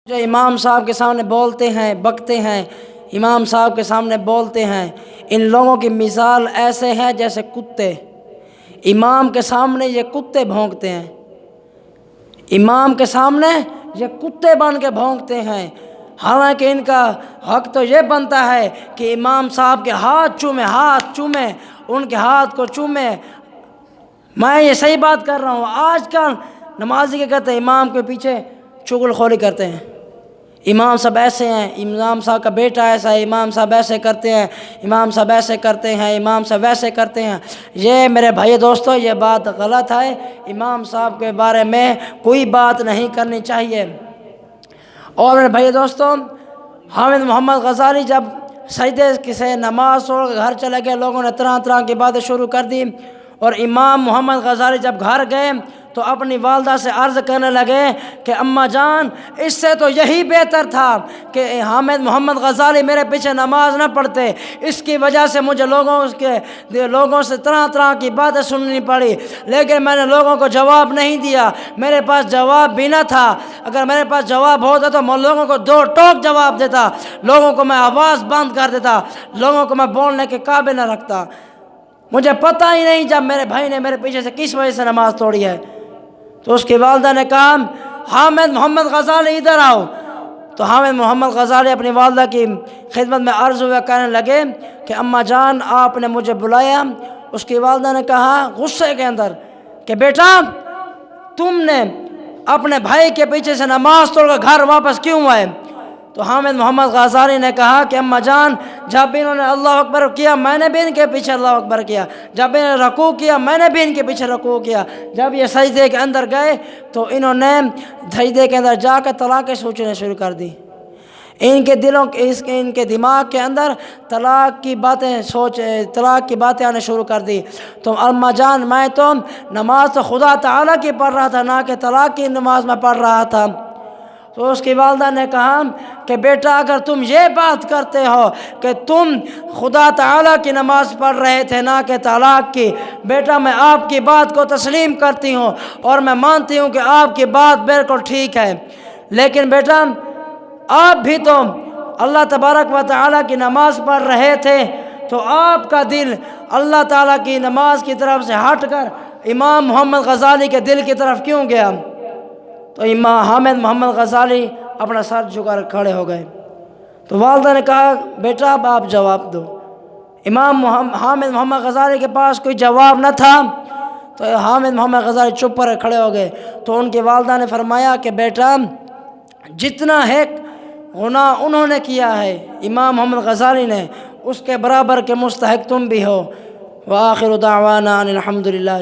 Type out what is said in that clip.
جو امام صاحب کے سامنے بولتے ہیں، بکتے ہیں، امام صاحب کے سامنے بولتے ہیں، ان لوگوں کی مثال ایسے ہے جیسے کتے۔ امام کے سامنے یہ کتے بھونکتے ہیں، امام کے سامنے یہ کتے بن کے بھونکتے ہیں، حالانکہ ان کا حق تو یہ بنتا ہے کہ امام صاحب کے ہاتھ چومیں، ان کے ہاتھ کو چومیں۔ میں یہ صحیح بات کر رہا ہوں۔ آج کل نمازی کے کہتے ہیں امام کے پیچھے چغل خوری کرتے ہیں، امام صاحب ایسے ہیں، امام صاحب کا بیٹا ایسا ہے، امام صاحب ایسے کرتے ہیں، امام صاحب ایسے کرتے ہیں، امام صاحب ایسے کرتے ہیں۔ یہ میرے بھائی دوستو، یہ بات غلط ہے۔ امام صاحب کے بارے میں کوئی بات نہیں کرنی چاہیے۔ اور میرے بھائی دوستو، حامد محمد غزالی جب سجدے سے نماز چھوڑ کر گھر چلے گئے، لوگوں نے طرح طرح کی باتیں شروع کر دی، اور امام محمد غزالی جب گھر گئے تو اپنی والدہ سے عرض کرنے لگے کہ اماں جان، اس سے تو یہی بہتر تھا کہ حامد محمد غزالی میرے پیچھے نماز نہ پڑھتے، اس کی وجہ سے مجھے لوگوں سے طرح طرح کی باتیں سننی پڑی، لیکن میں نے لوگوں کو جواب نہیں دیا، میرے پاس جواب بھی نہ تھا۔ اگر میرے پاس جواب ہوتا تو میں لوگوں کو دو ٹوک جواب دیتا، لوگوں کو میں آواز بند کر دیتا، لوگوں کو میں بولنے کے قابل نہ رکھتا۔ مجھے پتہ ہی نہیں جب میرے بھائی نے میرے پیچھے سے کس وجہ سے نماز توڑی ہے۔ تو اس کی والدہ نے کہا حامد محمد غزالی ادھر آؤ۔ تو حامد محمد غزالی اپنی والدہ کی خدمت میں عرض ہوا کرنے لگے کہ اماں جان، آپ نے مجھے بلایا۔ اس کی والدہ نے کہا غصے کے اندر کہ بیٹا، تم نے اپنے بھائی کے پیچھے سے نماز توڑ کر گھر واپس کیوں آئے؟ تو حامد محمد غزالی نے کہا کہ اماں جان، جب بھی انہوں نے اللہ اکبر کیا میں نے بھی ان کے پیچھے اللہ اکبر کیا، جب انہوں نے رکوع کیا میں نے بھی ان کے پیچھے رکوع کیا، جب یہ سجدے کے اندر گئے تو انہوں نے سجدے کے اندر جا کر طلاقیں سوچنے شروع کر دی۔ ان کے دماغ کے اندر طلاق کی باتیں آنے شروع کر دی۔ تو اماں جان، میں تو نماز تو خدا تعالیٰ کی پڑھ رہا تھا، نہ کہ طلاق کی نماز میں پڑھ رہا تھا۔ تو اس کی والدہ نے کہا کہ بیٹا، اگر تم یہ بات کرتے ہو کہ تم خدا تعالیٰ کی نماز پڑھ رہے تھے نہ کہ طلاق کی، بیٹا میں آپ کی بات کو تسلیم کرتی ہوں اور میں مانتی ہوں کہ آپ کی بات بالکل ٹھیک ہے، لیکن بیٹا آپ بھی تو اللہ تبارک و تعالیٰ کی نماز پڑھ رہے تھے، تو آپ کا دل اللہ تعالیٰ کی نماز کی طرف سے ہٹ کر امام محمد غزالی کے دل کی طرف کیوں گیا؟ تو امام حامد محمد غزالی اپنا سر جھکا کر کھڑے ہو گئے۔ تو والدہ نے کہا بیٹا اب آپ جواب دو۔ حامد محمد غزالی کے پاس کوئی جواب نہ تھا، تو حامد محمد غزالی چپ پر کھڑے ہو گئے۔ تو ان کی والدہ نے فرمایا کہ بیٹا، جتنا ہے گناہ انہوں نے کیا ہے امام محمد غزالی نے، اس کے برابر کے مستحق تم بھی ہو۔ وآخر دعوانا ان الحمدللہ۔